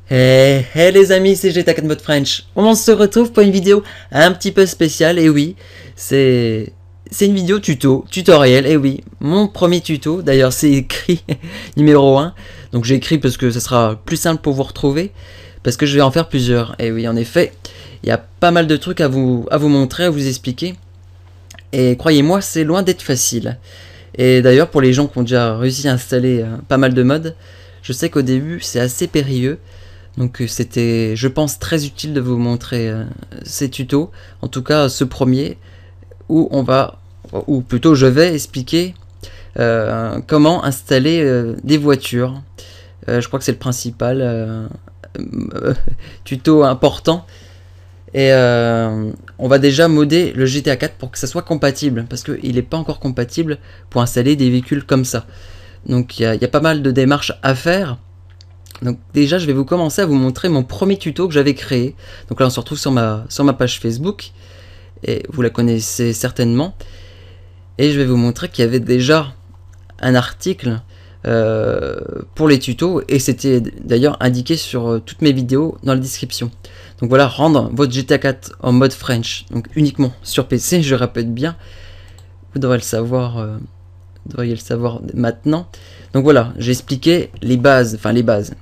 Hey les amis, c'est GTA4 Mode French. On se retrouve pour une vidéo un petit peu spéciale, et oui, c'est une vidéo tutoriel, et oui, mon premier tuto, d'ailleurs c'est écrit numéro 1, donc j'ai écrit parce que ça sera plus simple pour vous retrouver, parce que je vais en faire plusieurs, et oui, en effet, il y a pas mal de trucs à vous montrer, à vous expliquer, et croyez-moi, c'est loin d'être facile. Et d'ailleurs, pour les gens qui ont déjà réussi à installer pas mal de mods, je sais qu'au début c'est assez périlleux. Donc c'était, je pense, très utile de vous montrer ces tutos, en tout cas ce premier, où on va, ou plutôt je vais expliquer comment installer des voitures. Je crois que c'est le principal tuto important. Et on va déjà modder le GTA 4 pour que ça soit compatible, parce qu'il n'est pas encore compatible pour installer des véhicules comme ça. Donc il y a pas mal de démarches à faire. Donc déjà je vais vous commencer à vous montrer mon premier tuto que j'avais créé. Donc là on se retrouve sur ma page Facebook, et vous la connaissez certainement. Et je vais vous montrer qu'il y avait déjà un article pour les tutos, et c'était d'ailleurs indiqué sur toutes mes vidéos dans la description. Donc voilà, rendre votre GTA 4 en mode French, donc uniquement sur PC, je répète bien, vous devriez le savoir maintenant. Donc voilà, j'ai expliqué les bases,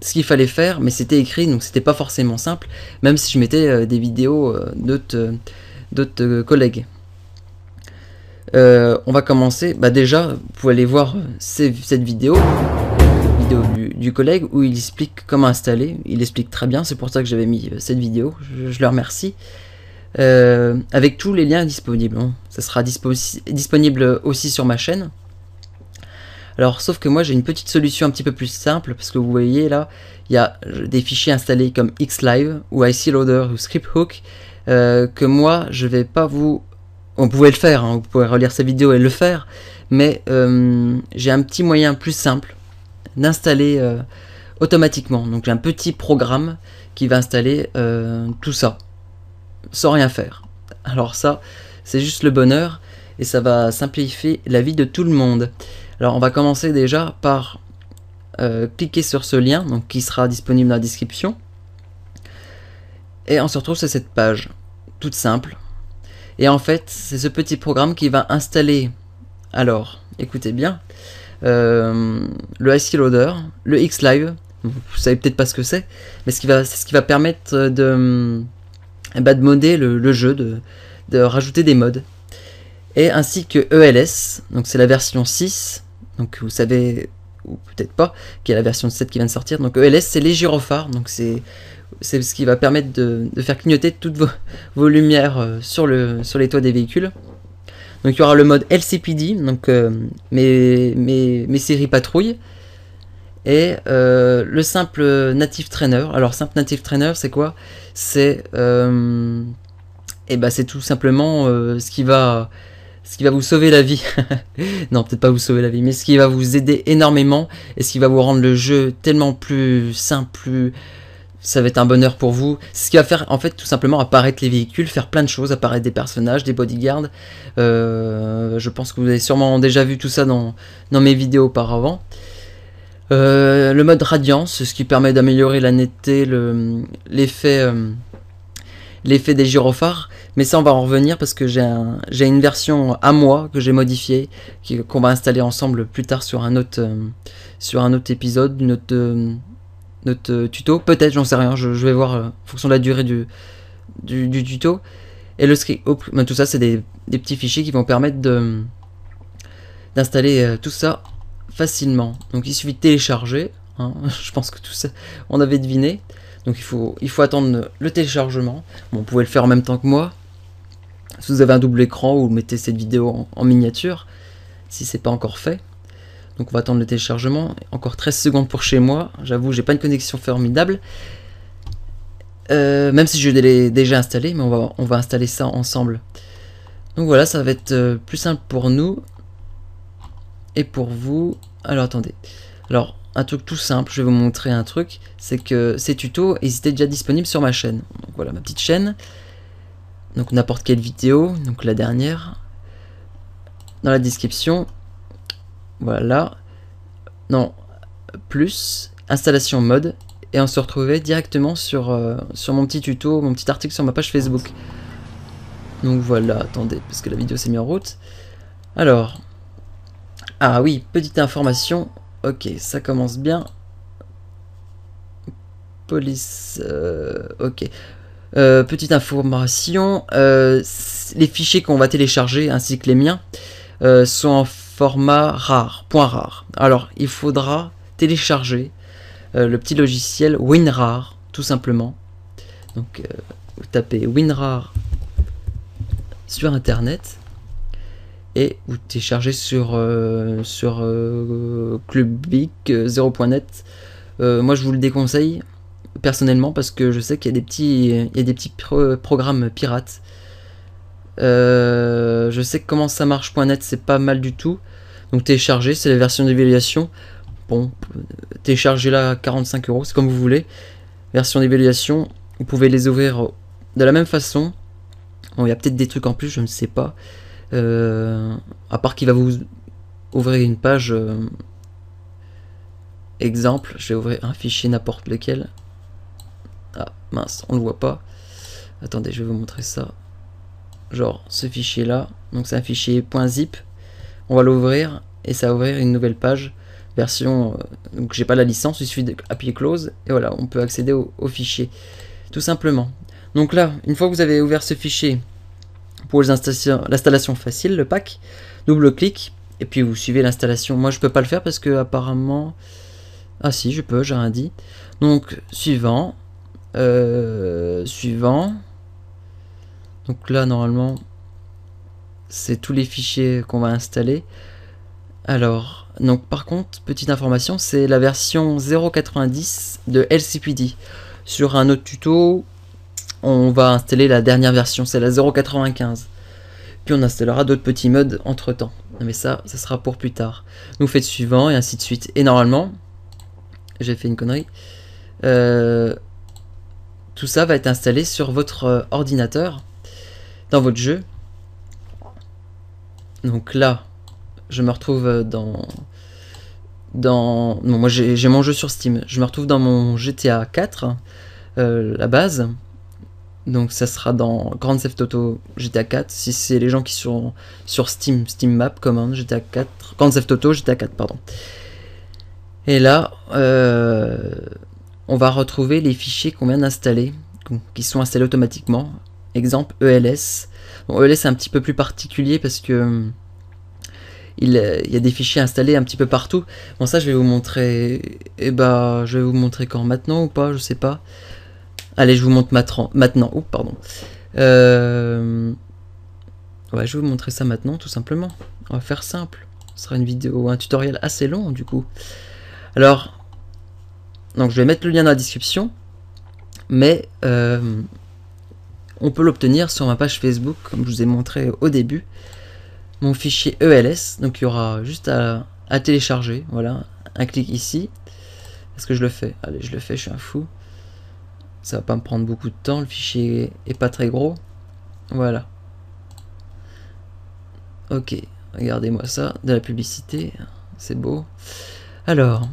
ce qu'il fallait faire, mais c'était écrit, donc c'était pas forcément simple, même si je mettais des vidéos d'autres collègues. On va commencer, déjà, vous pouvez aller voir cette vidéo du collègue, où il explique comment installer, il explique très bien, c'est pour ça que j'avais mis cette vidéo, je le remercie. Avec tous les liens disponibles, hein. Ça sera disponible aussi sur ma chaîne. Alors, sauf que moi j'ai une petite solution un petit peu plus simple, parce que vous voyez là, il y a des fichiers installés comme Xlive ou ICLoader ou ScriptHook que moi je vais pas vous... On pouvait le faire, hein, vous pouvez relire cette vidéo et le faire, mais j'ai un petit moyen plus simple d'installer automatiquement. Donc j'ai un petit programme qui va installer tout ça sans rien faire. Alors ça, c'est juste le bonheur, et ça va simplifier la vie de tout le monde. Alors on va commencer déjà par cliquer sur ce lien, donc qui sera disponible dans la description, et on se retrouve sur cette page toute simple. Et en fait c'est ce petit programme qui va installer, alors écoutez bien, le ICLoader, le Xlive. Vous savez peut-être pas ce que c'est, mais c'est ce qui va permettre de modder le jeu, de rajouter des mods. Et ainsi que ELS, donc c'est la version 6, donc vous savez, ou peut-être pas, qu'il y a la version 7 qui vient de sortir. Donc ELS, c'est les gyrophares, donc c'est ce qui va permettre de faire clignoter toutes vos lumières sur les toits des véhicules. Donc il y aura le mode LCPD, donc mes séries patrouilles, et le simple Native Trainer. Alors simple Native Trainer, c'est quoi? C'est c'est tout simplement ce qui va vous sauver la vie. Non, peut-être pas vous sauver la vie, mais ce qui va vous aider énormément, et ce qui va vous rendre le jeu tellement plus simple, ça va être un bonheur pour vous. C'est ce qui va faire en fait tout simplement apparaître les véhicules, faire plein de choses, apparaître des personnages, des bodyguards. Je pense que vous avez sûrement déjà vu tout ça dans mes vidéos auparavant. Le mode radiance, ce qui permet d'améliorer la netteté, l'effet des gyrophares, mais ça on va en revenir, parce que j'ai une version à moi que j'ai modifiée, qu'on va installer ensemble plus tard sur un autre épisode, notre tuto, peut-être, j'en sais rien, je vais voir en fonction de la durée du tuto. Et le script, tout ça c'est des petits fichiers qui vont permettre d'installer tout ça facilement. Donc il suffit de télécharger, hein. Je pense que tout ça on avait deviné. Donc il faut attendre le téléchargement. Bon, vous pouvez le faire en même temps que moi. Si vous avez un double écran, ou mettez cette vidéo en miniature, si c'est pas encore fait. Donc on va attendre le téléchargement. Encore 13 secondes pour chez moi. J'avoue, j'ai pas une connexion formidable. Même si je l'ai déjà installé, mais on va installer ça ensemble. Donc voilà, ça va être plus simple pour nous et pour vous. Alors attendez. Alors, un truc tout simple, je vais vous montrer un truc, c'est que ces tutos, ils étaient déjà disponibles sur ma chaîne. Donc voilà, ma petite chaîne. Donc n'importe quelle vidéo, donc la dernière, dans la description. Voilà. Non, plus, installation mode, et on se retrouvait directement sur mon petit tuto, mon petit article sur ma page Facebook. Donc voilà, attendez, parce que la vidéo s'est mise en route. Alors, ah oui, petite information. Ok, ça commence bien. Police, ok. Petite information, les fichiers qu'on va télécharger, ainsi que les miens, sont en format rare, point rare. Alors, il faudra télécharger le petit logiciel WinRAR, tout simplement. Donc, vous tapez WinRAR sur Internet et vous téléchargez sur clubvic 0.net. Moi, je vous le déconseille personnellement parce que je sais qu'il y a des petits programmes pirates. Je sais que comment ça marche.net, c'est pas mal du tout. Donc télécharger, c'est la version d'évaluation. Bon, téléchargez-la à 45 €, c'est comme vous voulez. Version d'évaluation, vous pouvez les ouvrir de la même façon. Bon, il y a peut-être des trucs en plus, je ne sais pas. À part qu'il va vous ouvrir une page exemple. Je vais ouvrir un fichier n'importe lequel. Ah mince, on le voit pas. Attendez, je vais vous montrer ça. Genre ce fichier là. Donc c'est un fichier .zip. On va l'ouvrir et ça va ouvrir une nouvelle page. Version. Donc j'ai pas la licence, il suffit d'appuyer close. Et voilà, on peut accéder au fichier. Tout simplement. Donc là, une fois que vous avez ouvert ce fichier, pour l'installation facile, le pack, double-clic. Et puis vous suivez l'installation. Moi je peux pas le faire parce que apparemment. Ah si, je peux, j'ai rien dit. Donc suivant. Suivant. Donc là normalement c'est tous les fichiers qu'on va installer. Alors donc par contre, petite information, c'est la version 0.90 de LCPD. Sur un autre tuto on va installer la dernière version, c'est la 0.95. Puis on installera d'autres petits modes entre temps, mais ça sera pour plus tard. Nous faites suivant et ainsi de suite. Et normalement, j'ai fait une connerie, tout ça va être installé sur votre ordinateur, dans votre jeu. Donc là, je me retrouve dans non, moi j'ai mon jeu sur Steam. Je me retrouve dans mon GTA 4, la base. Donc ça sera dans Grand Theft Auto GTA 4. Si c'est les gens qui sont sur Steam Map, commande GTA 4, Grand Theft Auto GTA 4, pardon. Et là, on va retrouver les fichiers qu'on vient d'installer, qui sont installés automatiquement. Exemple ELS. Bon, ELS c'est un petit peu plus particulier parce que il y a des fichiers installés un petit peu partout. Bon, ça je vais vous montrer. Et bah, je vais vous montrer quand, maintenant ou pas, je sais pas. Allez, je vous montre maintenant. Oh, pardon. Ouais, je vais vous montrer ça maintenant, tout simplement. On va faire simple. Ce sera une vidéo, un tutoriel assez long, du coup. Alors, donc je vais mettre le lien dans la description, mais on peut l'obtenir sur ma page Facebook, comme je vous ai montré au début. Mon fichier ELS, donc il y aura juste à télécharger. Voilà, un clic ici. Est-ce que je le fais? Allez, je le fais, je suis un fou. Ça va pas me prendre beaucoup de temps, le fichier est pas très gros. Voilà. Ok, regardez-moi ça, de la publicité, c'est beau. Alors,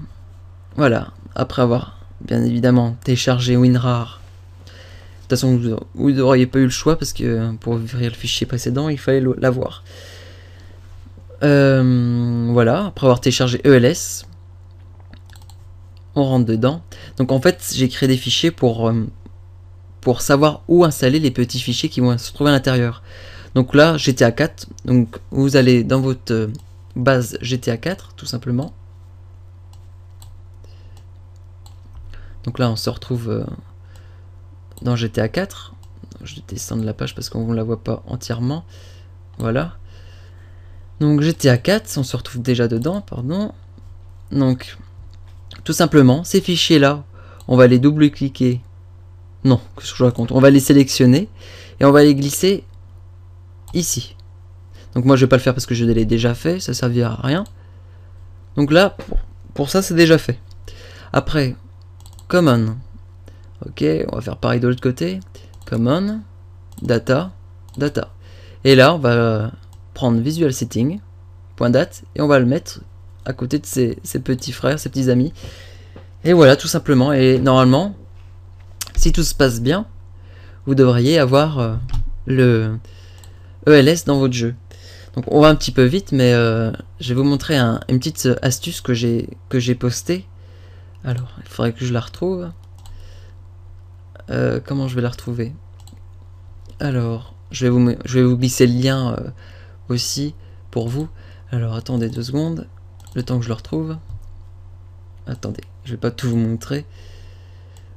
voilà, après avoir bien évidemment téléchargé WinRAR. De toute façon, vous n'auriez pas eu le choix parce que pour ouvrir le fichier précédent, il fallait l'avoir. Voilà, après avoir téléchargé ELS, on rentre dedans. Donc en fait, j'ai créé des fichiers pour savoir où installer les petits fichiers qui vont se trouver à l'intérieur. Donc là, GTA 4, donc vous allez dans votre base GTA 4, tout simplement. Donc là, on se retrouve dans GTA 4. Je vais descendre la page parce qu'on ne la voit pas entièrement. Voilà. Donc GTA 4, on se retrouve déjà dedans, pardon. Donc, tout simplement, ces fichiers-là, on va les double-cliquer. Non, qu'est-ce que je raconte? On va les sélectionner et on va les glisser ici. Donc moi, je vais pas le faire parce que je l'ai déjà fait, ça servira à rien. Donc là, pour ça, c'est déjà fait. Après, Common. Ok, on va faire pareil de l'autre côté. Common, Data, Data. Et là, on va prendre Visual Setting, .dat, et on va le mettre à côté de ses petits frères, ses petits amis, Et voilà, tout simplement. Et normalement, si tout se passe bien, vous devriez avoir le ELS dans votre jeu. Donc on va un petit peu vite, mais je vais vous montrer une petite astuce que j'ai postée. Alors, il faudrait que je la retrouve. Comment je vais la retrouver? Alors, je vais vous glisser le lien aussi pour vous. Alors, attendez 2 secondes, le temps que je le retrouve. Attendez, je vais pas tout vous montrer.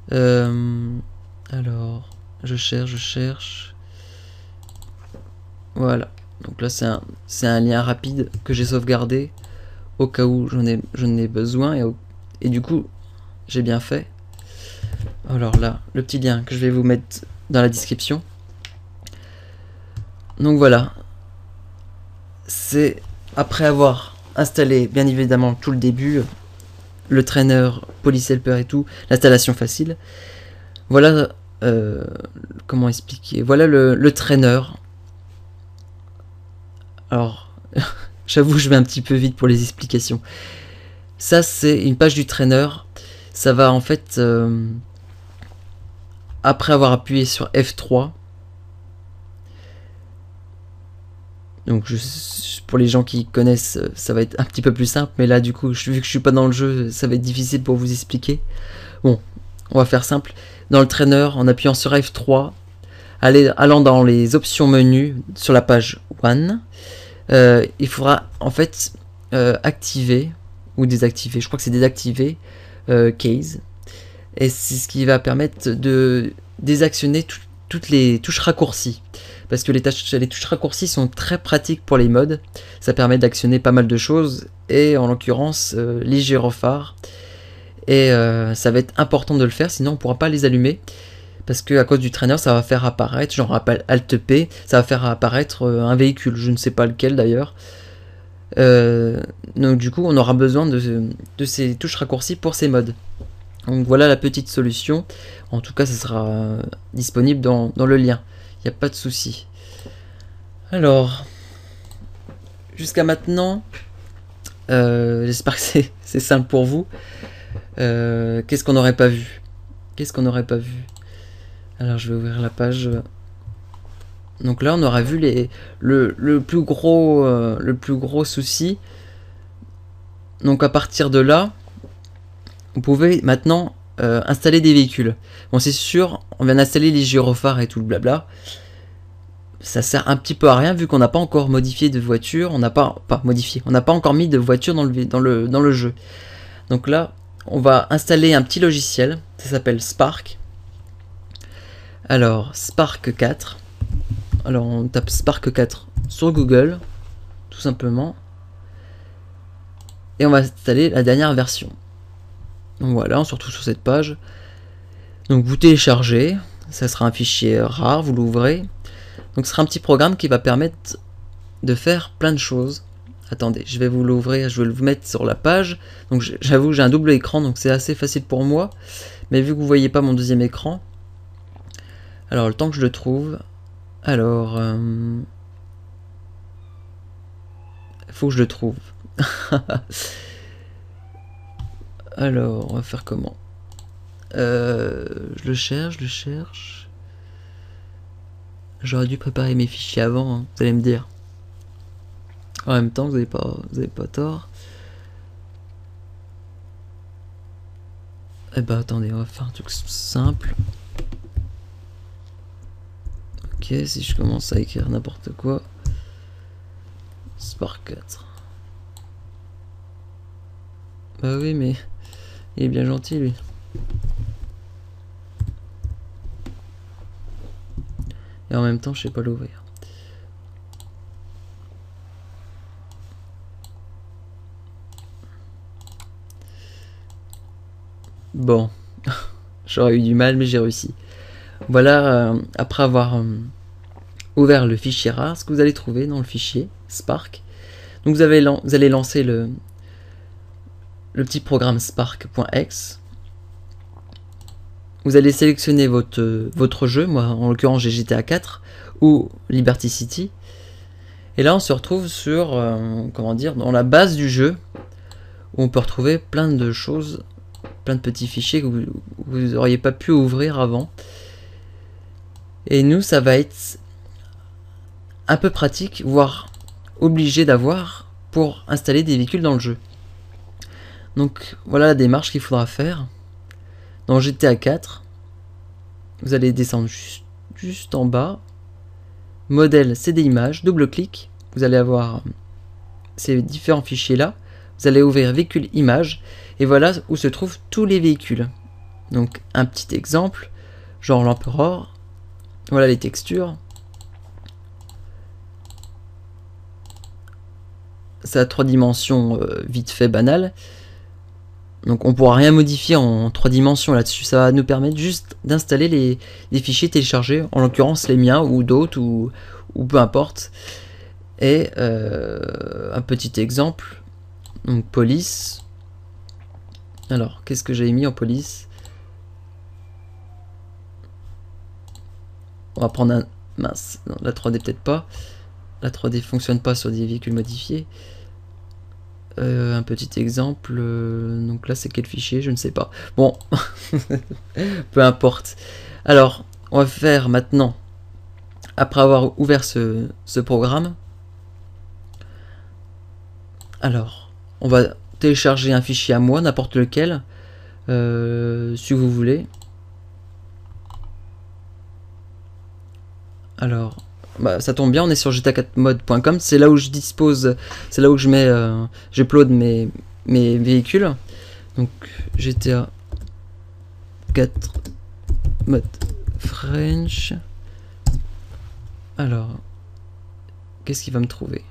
Alors, je cherche. Voilà. Donc là, c'est un lien rapide que j'ai sauvegardé au cas où j'en ai besoin et du coup, j'ai bien fait. Alors là, le petit lien que je vais vous mettre dans la description. Donc voilà. C'est après avoir installé bien évidemment tout le début, le trainer, PolyHelper et tout, l'installation facile. Voilà, comment expliquer? Voilà le trainer. Alors, j'avoue, je vais un petit peu vite pour les explications. Ça, c'est une page du trainer. Ça va en fait, après avoir appuyé sur F3, donc pour les gens qui connaissent, ça va être un petit peu plus simple, mais là du coup, vu que je suis pas dans le jeu, ça va être difficile pour vous expliquer. Bon, on va faire simple. Dans le trainer, en appuyant sur F3, allant dans les options menu sur la page One, il faudra en fait activer ou désactiver, je crois que c'est désactiver Case, et c'est ce qui va permettre de désactionner toutes les touches raccourcies, parce que les touches raccourcies sont très pratiques pour les mods. Ça permet d'actionner pas mal de choses, et en l'occurrence les gyrophares, et ça va être important de le faire, sinon on pourra pas les allumer, parce que à cause du trainer ça va faire apparaître, genre Alt P, ça va faire apparaître un véhicule, je ne sais pas lequel d'ailleurs. Donc du coup on aura besoin de ces touches raccourcies pour ces mods. Donc voilà la petite solution. En tout cas ça sera disponible dans le lien, il n'y a pas de souci. Alors jusqu'à maintenant j'espère que c'est simple pour vous. Qu'est-ce qu'on n'aurait pas vu? Alors je vais ouvrir la page. Donc là on aura vu le plus gros souci. Donc à partir de là, vous pouvez maintenant installer des véhicules. Bon c'est sûr, on vient d'installer les gyrophares et tout le blabla. Ça sert un petit peu à rien vu qu'on n'a pas encore modifié de voiture, on n'a pas encore mis de voiture dans le jeu. Donc là, on va installer un petit logiciel, ça s'appelle Spark. Alors Spark 4. Alors on tape Spark 4 sur Google, tout simplement. Et on va installer la dernière version. Donc voilà, on se retrouve sur cette page. Donc vous téléchargez, ça sera un fichier rare, vous l'ouvrez. Donc ce sera un petit programme qui va permettre de faire plein de choses. Attendez, je vais vous l'ouvrir, je vais vous mettre sur la page. Donc j'avoue, j'ai un double écran, donc c'est assez facile pour moi. Mais vu que vous voyez pas mon deuxième écran, alors le temps que je le trouve, alors faut que je le trouve. Alors on va faire comment? Je le cherche. J'aurais dû préparer mes fichiers avant, hein, vous allez me dire. En même temps, vous avez pas tort. Eh ben attendez, on va faire un truc simple. Ok, si je commence à écrire n'importe quoi. Spark 4. Bah oui, mais il est bien gentil lui. Et en même temps, je sais pas l'ouvrir. Bon, j'aurais eu du mal, mais j'ai réussi. Voilà, après avoir ouvert le fichier rare, ce que vous allez trouver dans le fichier Spark. Donc vous allez lancer le petit programme spark.exe. Vous allez sélectionner votre jeu, moi en l'occurrence j'ai GTA 4 ou Liberty City. Et là on se retrouve sur, comment dire, dans la base du jeu, où on peut retrouver plein de choses plein de petits fichiers que vous n'auriez pas pu ouvrir avant. Et nous, ça va être un peu pratique, voire obligé d'avoir pour installer des véhicules dans le jeu. Donc voilà la démarche qu'il faudra faire. Dans GTA 4, vous allez descendre juste en bas. Modèle CD images, double-clic. Vous allez avoir ces différents fichiers là. Vous allez ouvrir véhicule image. Et voilà où se trouvent tous les véhicules. Donc un petit exemple. Genre l'Empereur. Voilà les textures. Ça a 3 dimensions vite fait banal. Donc on pourra rien modifier en 3 dimensions là-dessus. Ça va nous permettre juste d'installer les fichiers téléchargés, en l'occurrence les miens ou d'autres ou peu importe. Et un petit exemple. Donc police. Alors qu'est-ce que j'avais mis en police? On va prendre un... Mince, non, la 3D peut-être pas. La 3D fonctionne pas sur des véhicules modifiés. Un petit exemple, donc là c'est quel fichier, je ne sais pas. Bon, peu importe. Alors, on va faire maintenant, après avoir ouvert ce programme, alors, on va télécharger un fichier à moi, n'importe lequel, si vous voulez. Alors... Bah, ça tombe bien, on est sur gta4mod.com, c'est là où je dispose, c'est là où je mets, j'upload mes véhicules. Donc GTA 4 mod French. Alors, qu'est-ce qu'il va me trouver?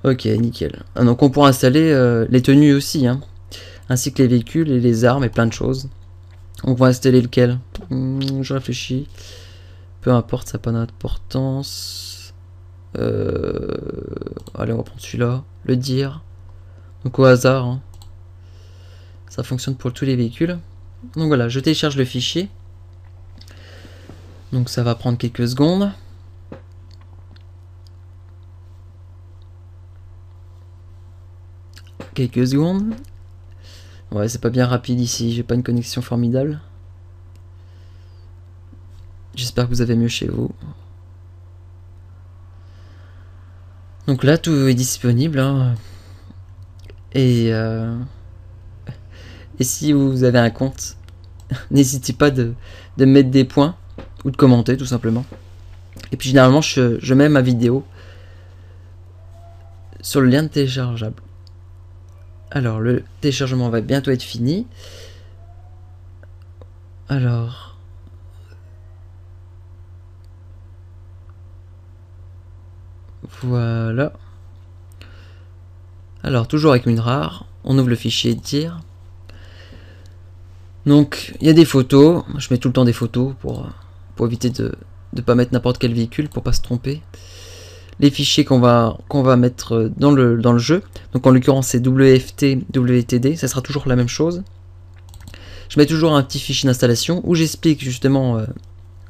Ok, nickel. Ah, donc on pourra installer les tenues aussi, hein, ainsi que les véhicules et les armes et plein de choses. On va installer lequel? Je réfléchis. Peu importe, ça n'a pas d'importance. Allez, on va prendre celui-là. Le dire. Donc au hasard. Hein. Ça fonctionne pour tous les véhicules. Donc voilà, je télécharge le fichier. Donc ça va prendre quelques secondes. Quelques secondes. Ouais, c'est pas bien rapide ici. J'ai pas une connexion formidable. J'espère que vous avez mieux chez vous. Donc là, tout est disponible. Hein. Et si vous avez un compte, n'hésitez pas de mettre des points ou de commenter tout simplement. Et puis généralement, je mets ma vidéo sur le lien de téléchargeable. Alors, le téléchargement va bientôt être fini. Alors... Voilà. Alors, toujours avec WinRAR, on ouvre le fichier tir. Donc, il y a des photos. Je mets tout le temps des photos pour éviter de ne pas mettre n'importe quel véhicule, pour pas se tromper. Les fichiers qu'on va mettre dans le jeu. Donc, en l'occurrence, c'est WFT, WTD. Ça sera toujours la même chose. Je mets toujours un petit fichier d'installation où j'explique justement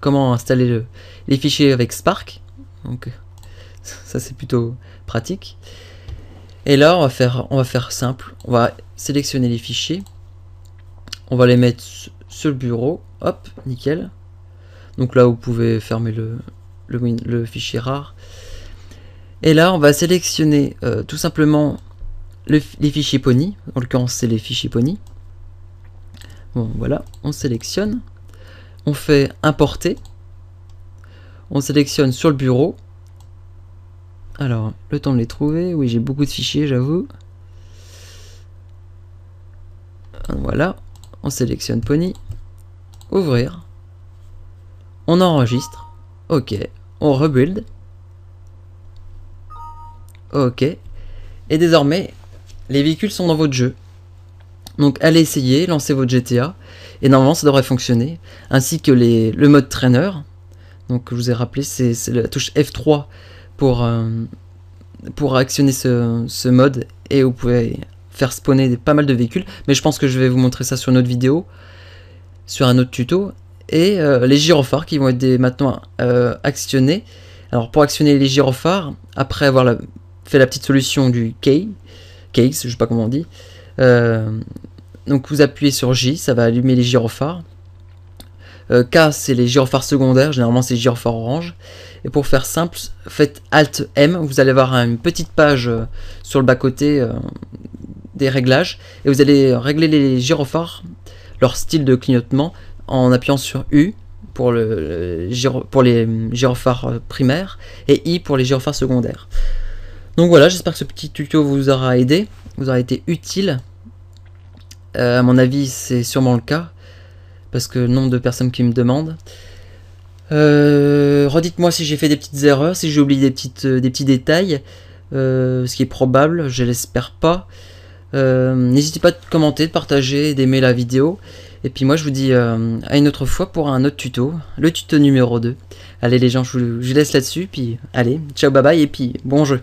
comment installer les fichiers avec Spark. Donc... Ça c'est plutôt pratique. Et là on va faire simple. On va sélectionner les fichiers. On va les mettre sur le bureau. Hop, nickel. Donc là vous pouvez fermer le fichier rare. Et là on va sélectionner tout simplement les fichiers Pony. En l'occurrence c'est les fichiers Pony. Bon voilà, on sélectionne. On fait importer. On sélectionne sur le bureau. Alors, le temps de les trouver. Oui, j'ai beaucoup de fichiers, j'avoue. Voilà. On sélectionne Pony. Ouvrir. On enregistre. Ok. On rebuild. Ok. Et désormais, les véhicules sont dans votre jeu. Donc, allez essayer, lancez votre GTA. Et normalement, ça devrait fonctionner. Ainsi que le mode trainer. Donc, je vous ai rappelé, c'est la touche F3 pour actionner ce mode, et vous pouvez faire spawner pas mal de véhicules, mais je pense que je vais vous montrer ça sur une autre vidéo, sur un autre tuto. Et les gyrophares qui vont être maintenant actionnés. Alors pour actionner les gyrophares, après avoir fait la petite solution du case, je sais pas comment on dit, Donc vous appuyez sur J, ça va allumer les gyrophares. K, c'est les gyrophares secondaires, généralement c'est les gyrophares orange. Et pour faire simple, faites Alt M, vous allez avoir une petite page sur le bas-côté des réglages. Et vous allez régler les gyrophares, leur style de clignotement, en appuyant sur U pour les gyrophares primaires et I pour les gyrophares secondaires. Donc voilà, j'espère que ce petit tuto vous aura aidé, vous aura été utile. À mon avis, c'est sûrement le cas, parce que le nombre de personnes qui me demandent. Redites-moi si j'ai fait des petites erreurs, si j'ai oublié des petits détails, ce qui est probable, je l'espère pas. N'hésitez pas à commenter, de partager, d'aimer la vidéo. Et puis moi je vous dis à une autre fois pour un autre tuto, le tuto numéro 2. Allez les gens, je vous laisse là-dessus, puis allez, ciao bye bye, et puis bon jeu.